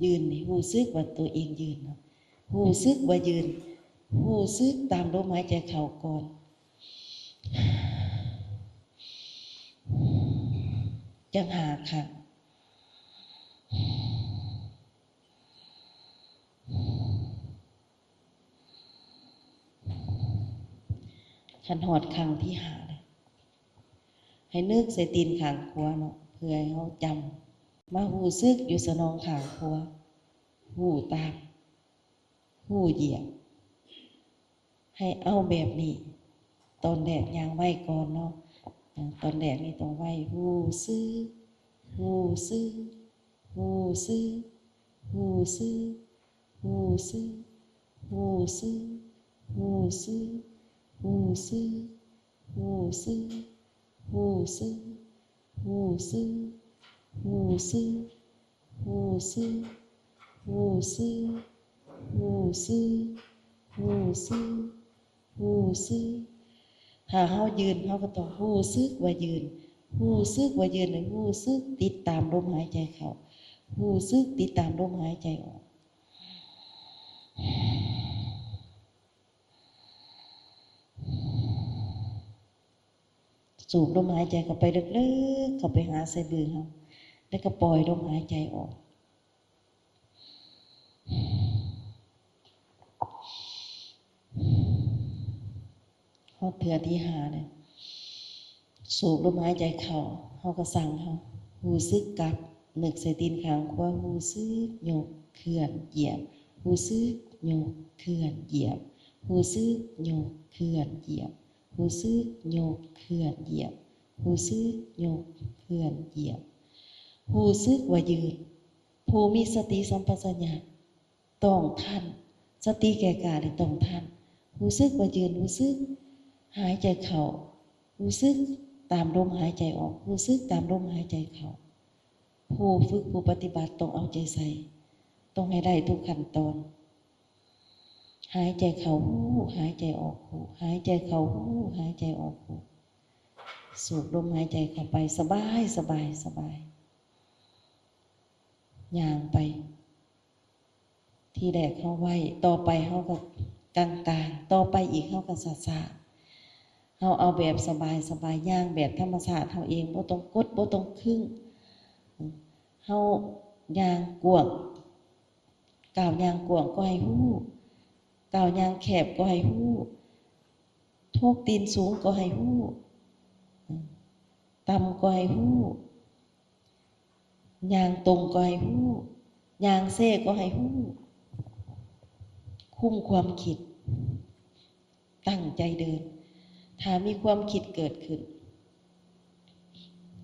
ยืนนี่รู้สึกว่าตัวเองยืนเนาะรู้สึกว่ายืนรู้สึกตามลมหายใจเข้าก่อนจังหาค่ะขันหอดครั้งที่หาเลยให้นึกใส่ตีนข้างขวาเนาะเพื่อให้เขาจำมารู้สึกอยู่สนองข้างขวารู้ตามรู้เหยียบให้เอาแบบนี้ตอนแรกยังไหวก่อนเนาะตอนแรกนี่ต้องไหวรู้สึกรู้สึกรู้สึกรู้สึกรู้สึกรู้สึกรู้สึกรู้สึกรู้สึกรู้สึกรู้สึกรู้สึกรู้สึกรู้สึกรู้สึกรู้สึกรู้สึกถ้าเฮายืนเฮาก็ต้องรู้สึกว่ายืนรู้สึกว่ายืนให้รู้สึกติดตามลมหายใจเข้ารู้สึกติดตามลมหายใจออกสูบลมหายใจเข้าไปลึกๆเข้าไปหาไส้บือเฮาแล้วก็ปล่อยลมหายใจออกเฮาเทื่อที่หาเนี่ยสูบลมหายใจเข้าเฮาก็สั่งเฮารู้สึกกลับนึกใส่ตีนข้างขวารู้สึกยกเคลื่อนเหยียบรู้สึกยกเคลื่อนเหยียบรู้สึกยกเคลื่อนเหยียบรู้สึกยกเคลื่อนเหยียบรู้สึกยกเคลื่อนเหยียบรู้สึกว่ายืนผู้มีสติสัมปชัญญะต้องทันสติแก่กล้านี่ต้องทันรู้สึกว่ายืนรู้สึกหายใจเข้ารู้สึกตามลมหายใจออกรู้สึกตามลมหายใจเข้าผู้ฝึกผู้ปฏิบัติต้องเอาใจใส่ต้องให้ได้ทุกขั้นตอนหายใจเข้าหายใจออกหายใจเข้าหายใจออกสูดลมหายใจเข้าไปสบายสบายสบายย่างไปที่แรกเข้าไว้ต่อไปเข้ากับกลางๆต่อไปอีกเข้ากับซาๆเขาเอาแบบสบายสบายย่างแบบธรรมชาติเขาเองบ่ต้องกดบ่ต้องครึ่งเขาย่างกวางก้าวย่างกวางก็ให้หู้ก้าวย่างแคบก็ให้หู้ทกตีนสูงก็ให้หู้ต่ำก็ให้หู้ย่างตรงก็ให้หู้ย่างเซ่ก็ให้หู้คุมความคิดตั้งใจเดินถ้ามีความคิดเกิดขึ้น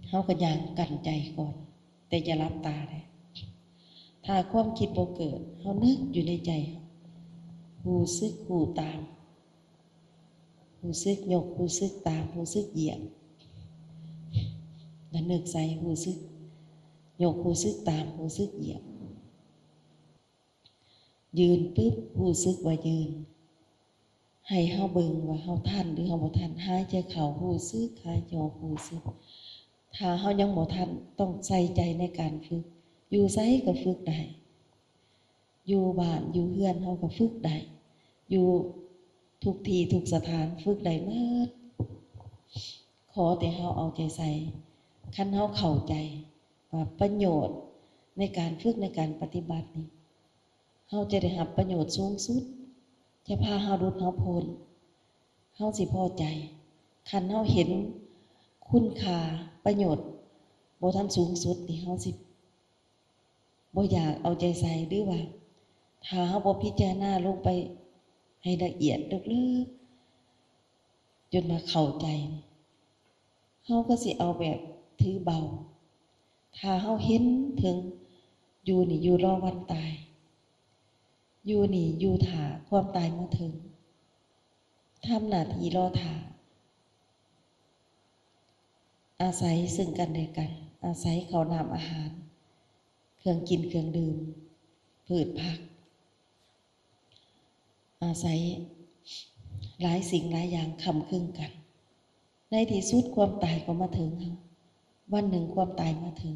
เขาก็ย่างกันใจก่อนแต่อย่าลับตาเลยถ้าความคิดบ่เกิดเขานึกอยู่ในใจหูซึกหูตามหูซึกยกหูซึกตามหูซึกเหยียบแล้วนึกใส่หูซึกยกหูซึกตามหูซึกเหยียบยืนปึ๊บหูซึกว่ายืนให้เฮาเบิ่งว่าเฮาทันหรือเฮาบ่ทันหายใจเข้าหูซึกหายใจออกหูซึกถ้าเฮายังบ่ทันต้องใส่ใจในการฝึกอยู่ไสก็ฝึกได้อยู่บ้านอยู่เฮือนเฮาก็ฝึกได้อยู่ทุกที่ทุกสถานฝึกได้หมดขอแต่เฮาเอาใจใส่คันเฮาเข้าใจว่าประโยชน์ในการฝึกในการปฏิบัตินี่เฮาจะได้รับประโยชน์สูงสุดจะพาเฮาหลุดเฮาพ้นเฮาสิพอใจคันเฮาเห็นคุณค่าประโยชน์บ่ทันสูงสุดนี่เฮาสิบ่อยากเอาใจใส่หรือว่าถ้าเฮาบ่พิจารณาลงไปให้ละเอียดลึกๆจนมาเข้าใจเฮาก็สิเอาแบบถือเบาถ้าเฮาเห็นถึงอยู่นี่อยู่รอวันตายอยู่นี่อยู่ท่าความตายมาถึงทำหน้าที่รอท่าอาศัยซึ่งกันและกันอาศัยข้าวน้ำอาหารเครื่องกินเครื่องดื่มพืชผักอาศัยหลายสิ่งหลายอย่างค้ำครึงกันในที่สุดความตายก็มาถึงวันหนึ่งความตายมาถึง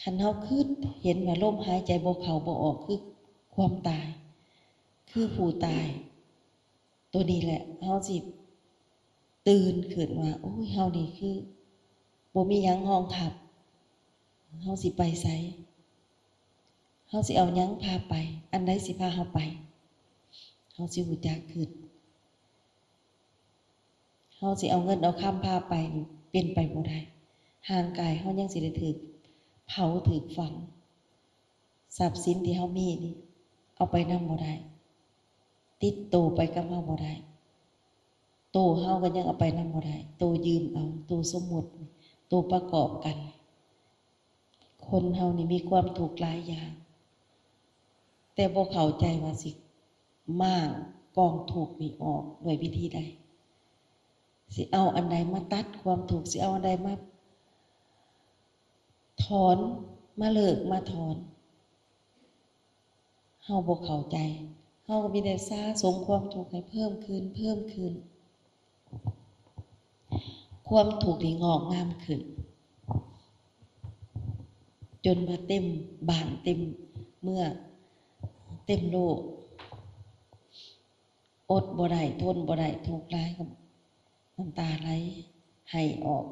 คันเฮาคิดเห็นว่าลมหายใจบ่เข้าบ่ออกคือความตาย คือผู้ตาย ตัวนี้แหละเฮาสิตื่นขึ้นว่าโอ้ยเฮานี่คือบ่มีหยังห้องขับเฮาสิไปไสเฮาสิเอาหยังพาไป อันใดสิพาเฮาไปเฮาสิรู้จักขึ้นเฮาสิเอาเงินเอาคำพาไปนี่เป็นไปบ่ได้ห่างกายเฮายังสิได้ถูกเผาถูกฝังทรัพย์สินที่เฮามีนี่เอาไปนำบ่ได้ติดตัวไปกับเฮาบ่ได้ตัวเฮาก็ยังเอาไปนำบ่ได้ตัวยืมเอาตัวสมมุติตัวประกอบกันคนเฮานี่มีความทุกข์หลายอย่างแต่บ่เข้าใจว่าสิม่างกองทุกข์นี้ออกด้วยวิธีใดสิเอาอันใดมาตัดความทุกข์สิเอาอันใดมาถอนมาเลิกมาถอนเฮาบ่เข้าใจเฮาก็มีแต่สะสมความทุกข์ให้เพิ่มขึ้นเพิ่มขึ้นความทุกข์นี่งอกงามขึ้นจนมาเต็มบ้านเต็มเมื่อเต็มโลกอดบ่ได้ทนบ่ได้ทุกข์หลายก็น้ำตาไหลให้ออก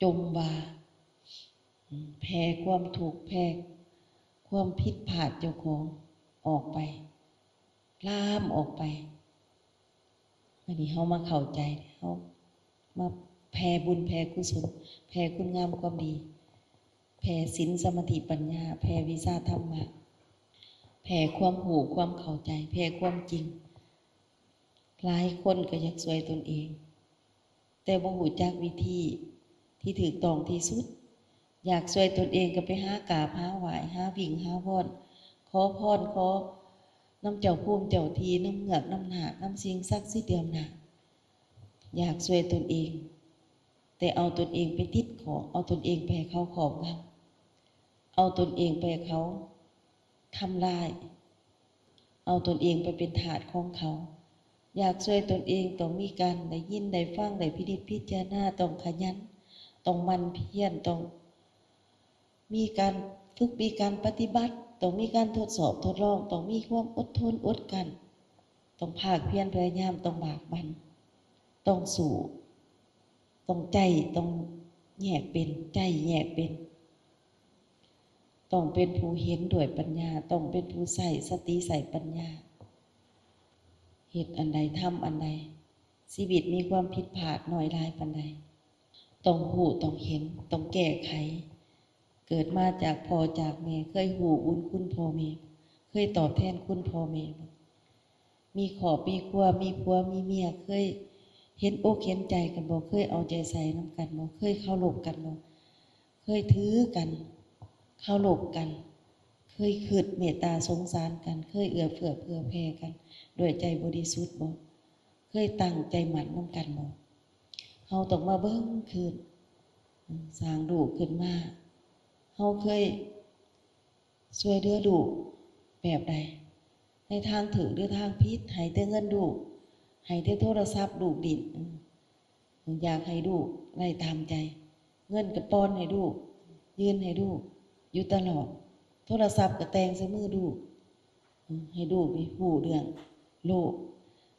จมว่าแผ่ความทุกข์แผ่ความผิดพลาดเจ้าของออกไปลามออกไปอันนี้เฮามาเข้าใจเฮามาแผ่บุญแผ่กุศลแผ่คุณงามความดีแผ่ศีลสมาธิปัญญาแผ่วิชาธรรมะแผ่ความรู้ความเข้าใจแผ่ความจริงหลายคนก็อยากช่วยตนเองแต่บ่รู้จักวิธีที่ถูกต้องที่สุดอยากช่วยตนเองก็ไปหากราบหาไหว้หาวิ่งหาพรขอพรขอน้ำเจ้าภูมิเจ้าทีน้ำเหงือกน้ำหนาน้ำสิ่งศักดิ์สิทธิ์เดียวนาอยากช่วยตนเองแต่เอาตนเองไปติดของเอาตนเองไปให้เขาครอบงำเอาตนเองไปให้เขาทำลายเอาตนเองไปเป็นทาสของเขาอยากช่วยตนเองต้องมีการได้ยินได้ฟังได้พินิจพิจารณาต้องขยันต้องมันเพียรต้องมีการฝึกมีการปฏิบัติต้องมีการทดสอบทดลองต้องมีความอดทนอดกันต้องภาคเพียรพยายามต้องบากบั่นต้องสู้ต้องใจต้องแยกเป็นใจแยกเป็นต้องเป็นผู้เห็นด้วยปัญญาต้องเป็นผู้ใส่สติใส่ปัญญาเหตุอันใดทำอันใดชีวิตมีความผิดพลาดน้อยหลายปานใดต้องรู้ต้องเห็นต้องแก้ไขเกิดมาจากพ่อจากแม่เคยหูบุญคุณพ่อแม่เคยตอบแทนคุณพ่อแม่มีขอบมีครัวมีผัวมีเมียเคยเห็นอกเห็นใจกันบ่เคยเอาใจใส่น้ำกันบ่เคยเคารพกันบ่เคยถือกันเคารพกันเคยคิดเมตตาสงสารกันเคยเอื้อเฟื้อเผื่อแผ่กันด้วยใจบริสุทธิ์บ่เคยตั้งใจมั่นนำกันบ่เฮาต้องมาเบิ่งคืนสร้างลูกขึ้นมาเฮาเคยช่วยเหลือลูกแบบใดในทางถูกหรือทางผิดให้แต่เงินลูกให้แต่โทรศัพท์ลูกดินอยากให้ลูกได้ตามใจเงินก็ป้อนให้ลูกยืนให้ลูกอยู่ตลอดโทรศัพท์ก็แต่งใส่มือลูกให้ลูกนี่รู้เรื่องโลก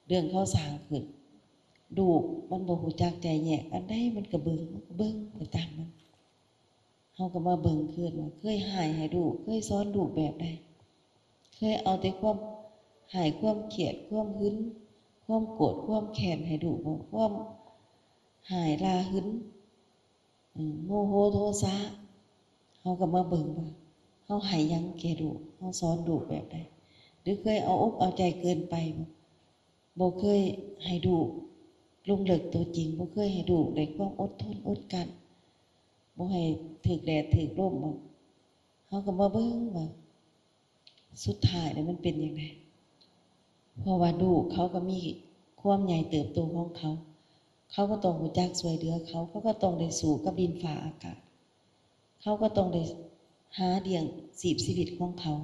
เรื่องเขาสร้างขึ้นลูกมันบ่รู้จักใจแยกอันใดมันก็เบิ่งไปตามมันเฮาก็มาเบิ่งคืนว่าเคยให้ลูกเคยสอนลูกแบบใดเคยเอาแต่ความความเครียดความหึงความโกรธความแค้นให้ลูกบ่ความลาหึงโมโหโทสะเฮาก็มาเบิ่งว่าเฮาให้หยังแก่ลูกเฮาสอนลูกแบบใดหรือเคยเอาอกเอาใจเกินไปบ่เคยให้ลูกลงเลิกตัวจริงบ่เคยให้ลูกได้ความอดทนอดกลั้นบ่ให้ถึกแดดถึกลมบ่เฮาก็มาเบิ่งว่าสุดท้ายแล้วมันเป็นจังไดเพราะว่าลูกเขาก็มีความใหญ่เติบโตของเขาเขาก็ต้องรู้จักช่วยเหลือเขาก็ต้องได้สู้กับดินฟ้าอากาศเขาก็ต้องได้หาเลี้ยงชีวิตของเขา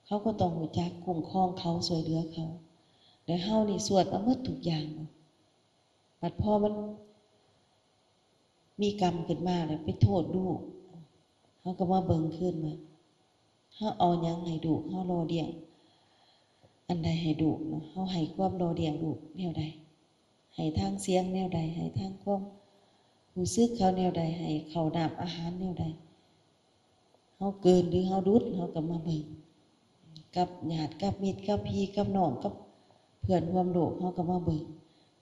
เขาก็ต้องรู้จักคุ้มครองเขาช่วยเหลือเขาแล้วเฮานี่สวดเอาหมดทุกอย่างบัดพอมันมีกรรมขึ้นมาแล้วไปโทษลูกเฮ เขาก็มาเบิ่งขึ้นว่าเฮาเอาหยังให้ดุเฮาโลเลี้ยงอันใดให้ดุเนาะเฮาให้ความโลเลี้ยงดุแนวใดให้ทางเสียงแนวใดให้ทางความรู้สึกเขาแนวใดให้เขาน้ำอาหารแนวใดเฮาเกินหรือเฮาดุดเฮาก็มาเบิ่งกับญาติกับมิตรกับพี่กับน้องกับเพื่อนร่วมโลกเฮาก็มาเบิ่ง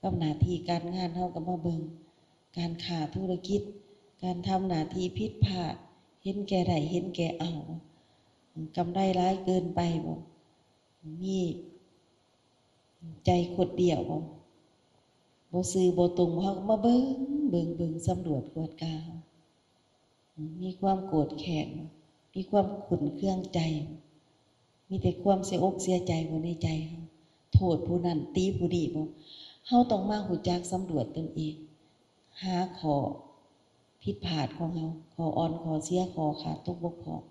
กับหน้าที่การงานเฮาก็มาเบิ่งการค้าธุรกิจการทำหน้าที่ผิดพลาดเห็นแก่ได้เห็นแก่เอากำไรร้ายเกินไปบ่มีใจขดเดี่ยวบ่ซื่อบ่ตรงเฮาก็มาเบิ่งสำรวจกวดกามีความโกรธแค้นมีความขุ่นเคืองใจมีแต่ความเสียอกเสียใจบ่ในใจเฮาโทษผู้นั้นตีผู้นี้บ่เฮาต้องมารู้จักสำรวจตนเองหาข้อผิดพลาดของเฮาข้ออ่อนข้อเสียข้อขาดตกบกพร่อง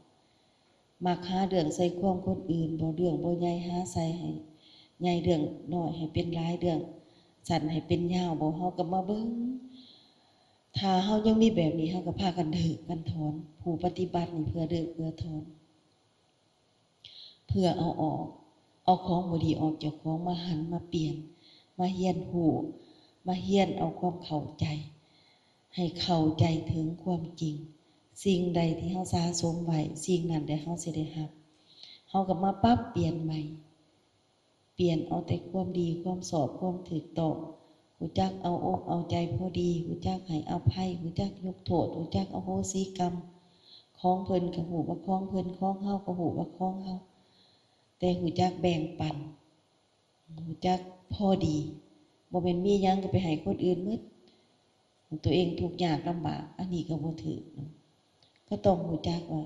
มักหาเรื่องใส่ความคนอื่นบ่เรื่องบ่ใหญ่หาใส่ให้ใหญ่เรื่องน้อยให้เป็นหลายเรื่องสั้นให้เป็นยาวบ่เฮาก็มาเบิ่งถ้าเฮายังมีแบบนี้เฮาก็พากันเดิกกันถอนผู้ปฏิบัตินี่เพื่อเดิกเพื่อถอนเพื่อเอาออกเอาของบ่ดีออกจากของมาหันมาเปลี่ยนมาเฮียนฮู้มาเฮียนเอาความเข้าใจให้เข้าใจถึงความจริงสิ่งใดที่เฮาสะสมไว้สิ่งนั้นได้เฮาสิได้รับเฮาก็มาปรับเปลี่ยนใหม่เปลี่ยนเอาแต่ความดีความชอบความถูกต้องรู้จักเอาอกเอาใจพอดีรู้จักให้อภัยรู้จักยกโทษรู้จักอโหสิกรรมของเพิ่นก็ฮู้ว่าของเพิ่นของเฮาก็ฮู้ว่าของเฮาแต่รู้จักแบ่งปันรู้จักพอดีบ่แม่นมีหยังก็ไปให้คนอื่นหมดตัวเองทุกข์ยากลำบากอันนี้ก็บ่ถูกก็ต้องรู้จักว่า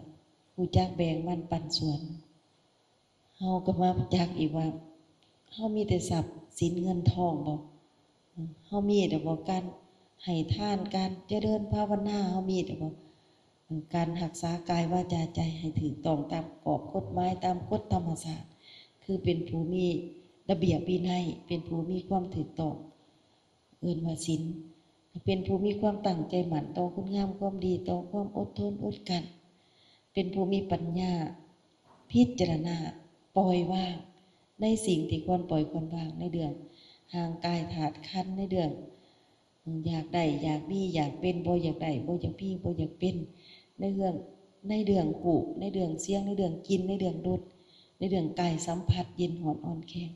รู้จักแบ่งมันปันส่วนเฮาก็มารู้จักอีกว่าเฮามีแต่ทรัพย์สินเงินทองบ่เฮามีแต่บ่การให้ทานการเจริญภาวนาเฮามีแต่บ่การรักษากายวาจาใจให้ถูกต้องตามกรอบกฎหมายตามกฎธรรมชาติคือเป็นผู้มีระเบียบวินัยเป็นผู้มีความถูกต้องเอิ้นว่าศีลเป็นผู้มีความตั้งใจมั่นต่อคุณงามความดีต่อความอดทนอดกลั้นเป็นผู้มีปัญญาพิจารณาปล่อยวางในสิ่งที่ควรปล่อยควรวางในเรื่องห่างกายถาดคันในเรื่องอยากได้อยากมีอยากเป็นบ่อยากได้บ่อยากมีบ่อยากเป็นในเรื่องหูในเรื่องเสียงในเรื่องกินในเรื่องรสในเรื่องกายสัมผัสเย็นร้อนอ่อนแข็ง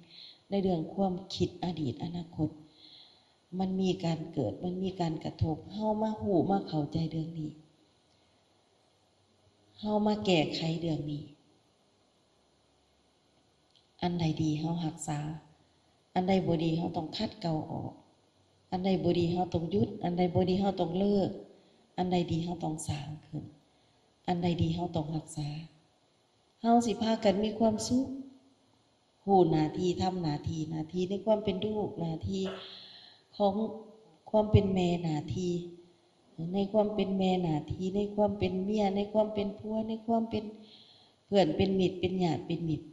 ในเรื่องความคิดอดีตอนาคตมันมีการเกิดมันมีการกระทบเฮามาหูมาเข้าใจเรื่องนี้เฮามาแก้ไขเรื่องนี้อันใดดีเฮารักษาอันใดบ่ดีเฮาต้องคัดเกลาออกอันใดบ่ดีเฮาต้องหยุดอันใดบ่ดีเฮาต้องเลิกอันใดดีเฮาต้องสร้างขึ้นอันใดดีเฮาต้องรักษาเฮาสิพากันมีความสุขฮู้หน้าที่ทำหน้าที่ในความเป็นลูกหน้าที่ของความเป็นแม่หน้าที่ในความเป็นแม่หน้าที่ในความเป็นเมียในความเป็นผัวในความเป็นเพื่อนเป็นมิตรเป็นญาติเป็นมิตร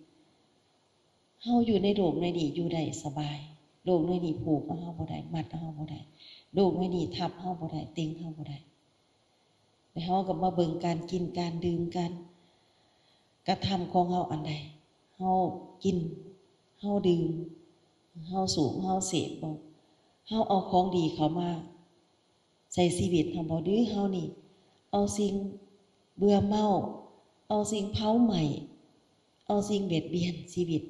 เฮาอยู่ในโลกในนี้อยู่ได้สบายโลกในนี้ผูกเฮาบ่ได้มัดเฮาบ่ได้โลกในนี้ทับเฮาบ่ได้ติงเฮาบ่ได้แล้วเฮาก็มาเบิ่งการกินการดื่มการกระทำของเฮาอันใดเฮากินเฮาดื่มเฮาสูบเฮาเสพบ่เฮาเอาของดีเข้ามาใส่ชีวิตเฮาบ่หรือเฮานี่เอาสิ่งเบื่อเมาเอาสิ่งเผาไหม้เอาสิ่งเบียดเบียนชีวิต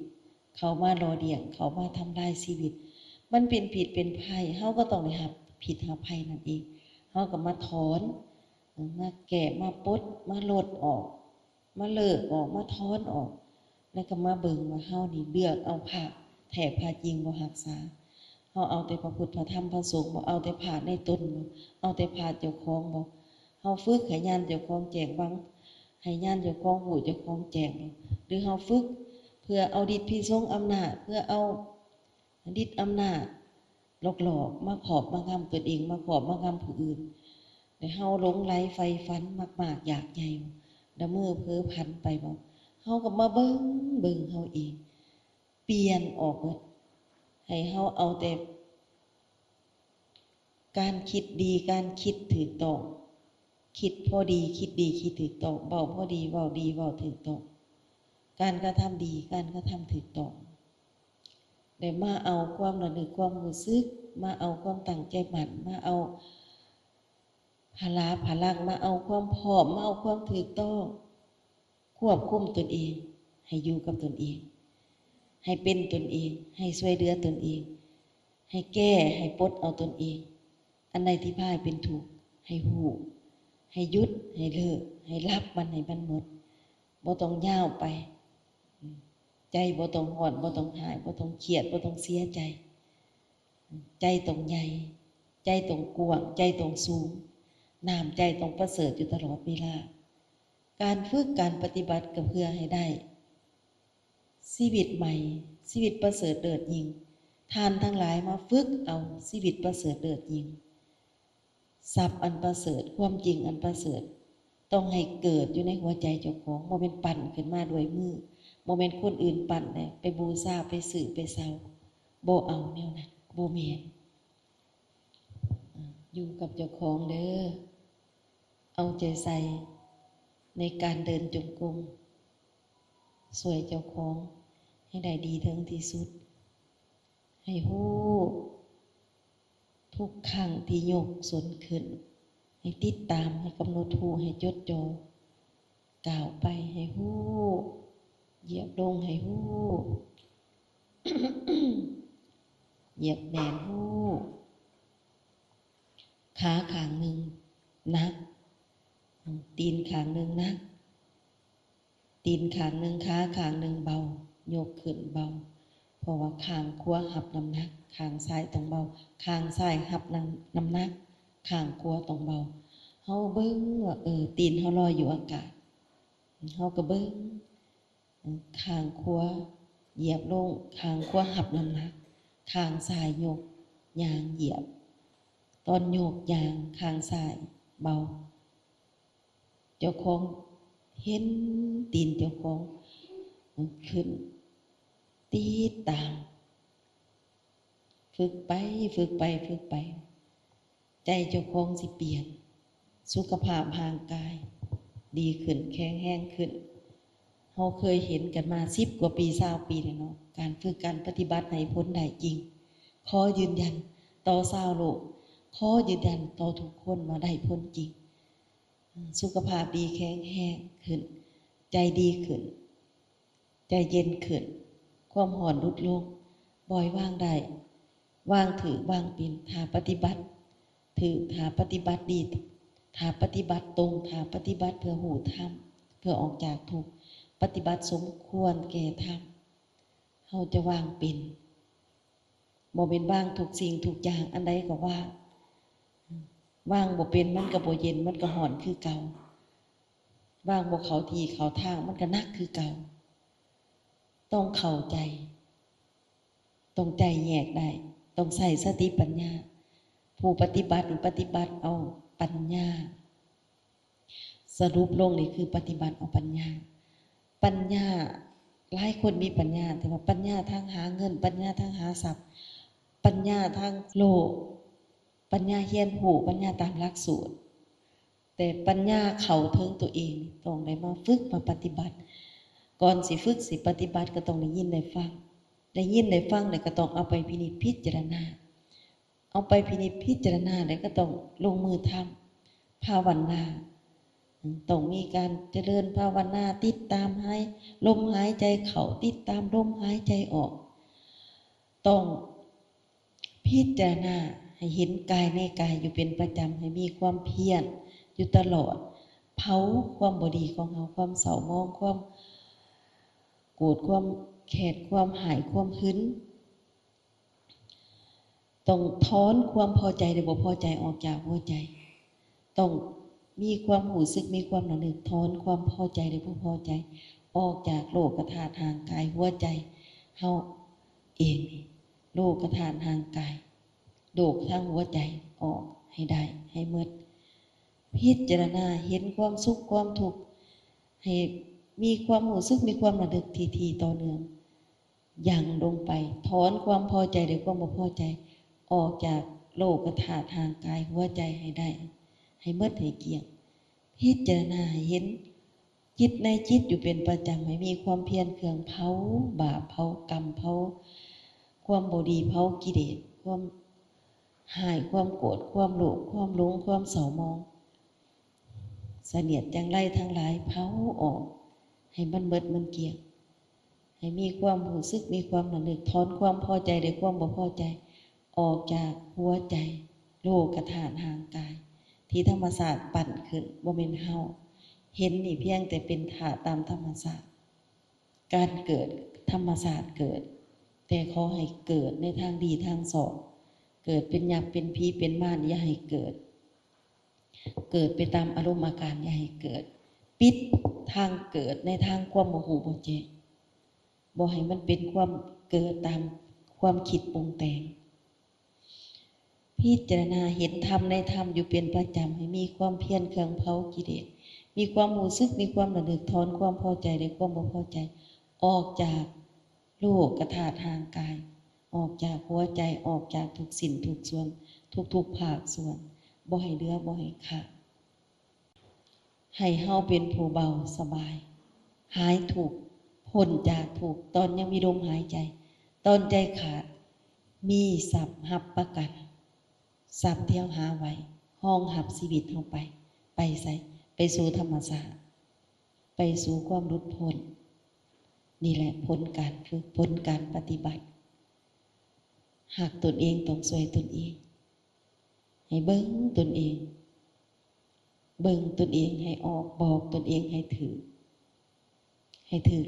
เข้ามาหล่อเลี้ยงเข้ามาทำลายชีวิตมันเป็นผิดเป็นภัยเฮาก็ต้องได้รับผิดรับภัยนั่นเองเฮาก็มาถอนมาแก้มาปลดมาลดออกมาเลิกออกมาถอนออกแล้วก็มาเบิ่งว่าเฮานี่เลือกเอาพระแท้พระจริงบ่รักษาเฮาเอาแต่พระพุทธพระธรรมพระสงฆ์บ่เอาแต่พระในตนบ่เอาแต่พระเจ้าของบ่เฮาฝึกให้ญาณเจ้าของแจ้งวังให้ญาณเจ้าของหูเจ้าของแจ้งหรือเฮาฝึกเพื่อเอาฤทธิ์พิสงอำนาจเพื่อเอาฤทธิ์อำนาจหลอกๆมาขอบมางำตนเองมาขอบมางำผู้อื่นแต่เฮาหลงไหลใฝ่ฝันมากๆอยากใหญ่ละเมอเพ้อพันไปบ่เฮาก็มาเบิ่งเฮาเองเปลี่ยนออกหมดให้เฮาเอาแต่การคิดดีการคิดถูกต้อง คิดพอดีคิดดีคิดถูกต้องเว้าพอดีเว้าดีเว้าถูกต้องการกระทำดีการกระทำถูกต้องได้มาเอาความระลึกความรู้สึกมาเอาความตั้งใจมั่นมาเอาพลังมาเอาความพร้อมมาเอาความถูกต้องควบคุมตนเองให้อยู่กับตนเองให้เป็นตนเองให้ช่วยเหลือตนเองให้แก้ให้ปลดเอาตนเองอันใดที่พลาดเป็นถูกให้หูให้หยุดให้เลิกให้รับมันให้มันหมดบ่ต้องยาวไปใจบ่ต้องหอนบ่ต้องหายบ่ต้องเครียดบ่ต้องเสียใจใจต้องใหญ่ใจต้องกว้างใจต้องสูงน้ำใจต้องประเสริฐอยู่ตลอดเวลาการฝึกการปฏิบัติก็เพื่อให้ได้ชีวิตใหม่ชีวิตประเสริฐเลิศยิ่งท่านทั้งหลายมาฝึกเอาชีวิตประเสริฐเลิศยิ่งทรัพย์อันประเสริฐความจริงอันประเสริฐต้องให้เกิดอยู่ในหัวใจเจ้าของบ่แม่นปั่นขึ้นมาด้วยมือบ่แม่นคนอื่นปั่นแล้วไปบูชาไปสื่อไปเซาบ่เอาแนวนั้นบ่แม่นอยู่กับเจ้าของเด้อเอาใจใส่ในการเดินจงกรมสวยเจ้าของให้ได้ดีถึงที่สุดให้ฮู้ทุกครั้งที่ยกสนขึ้นให้ติดตามให้กำหนดฮู้ให้จดจ่อกล่าวไปให้ฮู้เหยียบลงให้ฮู้ เหยียบแหนมฮู้ขาข้างหนึ่งนักตีนข้างหนึ่งนักตีนข้างหนึ่งขาข้างหนึ่งเบายกขึ้นเบาเพราะว่าข้างขวาหับน้ำหนักข้างซ้ายต้องเบาข้างซ้ายหับน้ำหนักข้างขวาต้องเบาเฮาเบิ่งว่าตีนเฮาลอยอยู่อากาศเฮาก็เบิ่งข้างขวาเหยียบลงข้างขวาหับน้ำหนักข้างซ้ายยกยางเหยียบตอนโยกยางข้างซ้ายเบาเจ้าของเห็นตีนเจ้าของขึ้นตีตามฝึกไปฝึกไปฝึกไปใจเจ้าของสิเปลี่ยนสุขภาพร่างกายดีขึ้นแข็งแรงขึ้นเราเคยเห็นกันมา10 กว่าปี20 ปีแล้วเนาะการฝึกการปฏิบัติให้ผลได้จริงขอยืนยันต่อชาวโลกขอยืนยันต่อทุกคนว่าได้ผลจริงสุขภาพดีแข็งแรงขึ้นใจดีขึ้นใจเย็นขึ้นความหอนลดลงปล่อยวางได้วางถือวางเป็นถ้าปฏิบัติถือถ้าปฏิบัติดีถ้าปฏิบัติตรงถ้าปฏิบัติเพื่อหูธรรมเพื่อออกจากทุกข์ปฏิบัติสมควรแก่ธรรมเฮาจะวางเป็นบ่เป็นวางทุกสิ่งทุกอย่างอันใดก็ว่างบ่เป็นมันก็บ่เย็นมันก็หอนคือเก่าว่างบ่เข้าที่เข้าทางมันก็หนักคือเก่าต้องเข้าใจต้องใจแยกได้ต้องใส่สติปัญญาผู้ปฏิบัติปฏิบัติเอาปัญญาสรุปลงนี่คือปฏิบัติเอาปัญญาปัญญาหลายคนมีปัญญาแต่ว่าปัญญาทางหาเงินปัญญาทางหาทรัพย์ปัญญาทางโลกปัญญาเฮียนหูปัญญาตามหลักสูตรแต่ปัญญาเข้าถึงตัวเองต้องได้มาฝึกมาปฏิบัติก่อนสิฝึกสิปฏิบัติก็ต้องได้ยินได้ฟังได้ยินได้ฟังแล้วก็ต้องเอาไปพินิจพิจารณาเอาไปพินิจพิจารณาแล้วก็ต้องลงมือทำภาวนาต้องมีการเจริญภาวนาติดตามให้ลมหายใจเข้าติดตามลมหายใจออกต้องพิจารณาให้เห็นกายในกายอยู่เป็นประจำให้มีความเพียรอยู่ตลอดเผาความบ่ดีของเราความเศร้ามองความโกรธความแค้นความหายความหึงต้องถอนความพอใจหรือบ่พอใจออกจากหัวใจต้องมีความรู้สึกมีความระลึกถอนความพอใจหรือบ่พอใจออกจากโลกธาตุทางกายหัวใจเฮาเองโลกธาตุทางกายโลกทางหัวใจออกให้ได้ให้หมดพิจารณาเห็นความสุขความทุกข์ให้มีความรู้สึกมีความระลึกทีต่อเนื่องอย่างลงไปถอนความพอใจหรือความบ่พอใจออกจากโลกธาตุทางกายหัวใจให้ได้ให้หมดให้เกลี้ยง พิจารณาเห็นจิตในจิตอยู่เป็นประจำให้มีความเพียรเครื่องเผาบาปเผากรรมเผาความบ่ดีเผากิเลสความหายความโกรธความโลภความหลงความเศร้าหมองเสนียดจังไรทั้งหลายเผาออกให้มันเบิดมันเกลี้ยงให้มีความรู้สึกมีความระลึกถอนความพอใจหรือความบ่พอใจออกจากหัวใจโลกธาตุห่างกายที่ธรรมศาสตร์ปั่นขึ้นบ่แม่นเฮาเห็นนี่เพียงแต่เป็นธาตุตามธรรมศาสตร์การเกิดธรรมศาสตร์เกิดแต่ขอให้เกิดในทางดีทางสองเกิดเป็นยักษ์เป็นผีเป็นมารอย่าให้เกิดไปตามอารมณ์อาการอย่าให้เกิดปิดทางเกิดในทางความโมโหบ่แจ้งบ่ให้มันเป็นความเกิดตามความคิดปรุงแต่งพิจารณาเห็นธรรมในธรรมอยู่เป็นประจำให้มีความเพียรเครื่องเผากิเลสมีความรู้สึกมีความระลึกถอนความพอใจหรือความบ่พอใจออกจากโลกธาตุทางกายออกจากหัวใจออกจากทุกสิ่งทุกส่วนทุกภาคส่วนบ่ให้เหลือบ่ให้ขาดให้เฮาเป็นผู้เบาสบายหายทุกข์พ้นจากทุกข์ตอนยังมีลมหายใจตอนใจขาดมีทรัพย์รับประกันทรัพย์ที่เฮาหาไว้ห้องหับชีวิตเฮาไปไสไปสู่ธรรมชาติไปสู่ความหลุดพ้นนี่แหละผลการฝึกผลการปฏิบัติหากตนเองต้องช่วยตนเองให้เบิ่งตนเองให้ออกบอกตนเองให้ถือ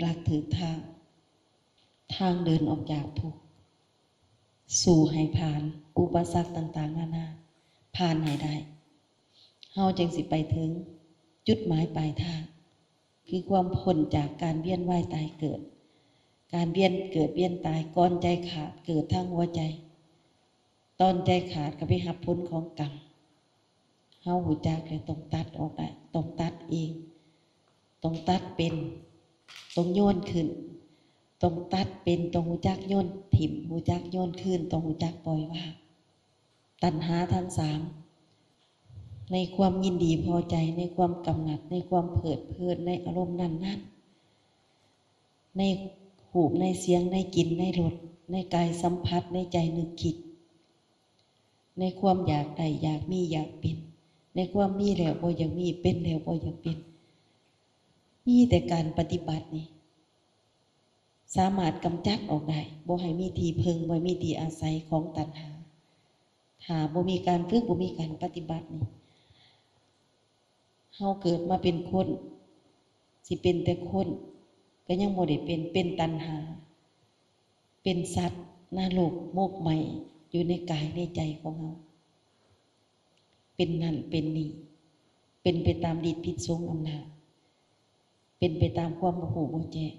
หลักถือทางเดินออกจากทุกข์สู่ให้ผ่านอุปสรรคต่างๆนานาผ่านให้ได้เฮาจึงสิไปถึงจุดหมายปลายทางคือความพ้นจากการเวียนว่ายตายเกิดการเวียนเกิดเวียนตายก่อนใจขาดเกิดทางหัวใจตอนใจขาดก็ไปรับผลของกรรมเฮาหูจักเลยต้องตัดออกได้ต้องตัดเองต้องตัดเป็นต้องโยนขึ้นต้องตัดเป็นต้องหูจักโยนถิ่มหูจักโยนขึ้นต้องหูจักปล่อยวางตัณหาทั้งสามในความยินดีพอใจในความกำหนัดในความเพลิดเพลินในอารมณ์นั้นในหูในเสียงในกลิ่นในรสในกายสัมผัสในใจนึกคิดในความอยากได้อยากมีอยากเป็นในความมีแล้วบ่อยากมีเป็นแล้วบ่อยากเป็นมีแต่การปฏิบัตินี่สามารถกำจัดออกได้บ่ให้มีที่พึ่งบ่มีที่อาศัยของตัณหาถ้าบ่มีการฝึกบ่มีการปฏิบัตินี่เฮาเกิดมาเป็นคนสิเป็นแต่คนก็ยังบ่ได้เป็นตัณหาเป็นสัตว์นรกโมกใหม่อยู่ในกายในใจของเฮาเป็นนั่นเป็นนี่เป็นไปตามฤทธิ์พิษสงอำนาจเป็นไปตามความโมโหบ่แจ้ง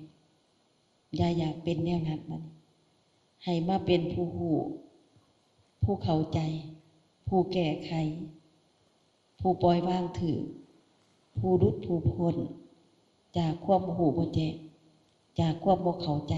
อย่าอยากเป็นแนวนั้นมันให้มาเป็นผู้รู้ผู้เข้าใจผู้แก้ไขผู้ปล่อยวางถือผู้รุดผู้พ้นจากความโมโหบ่แจ้งจากความบ่เข้าใจ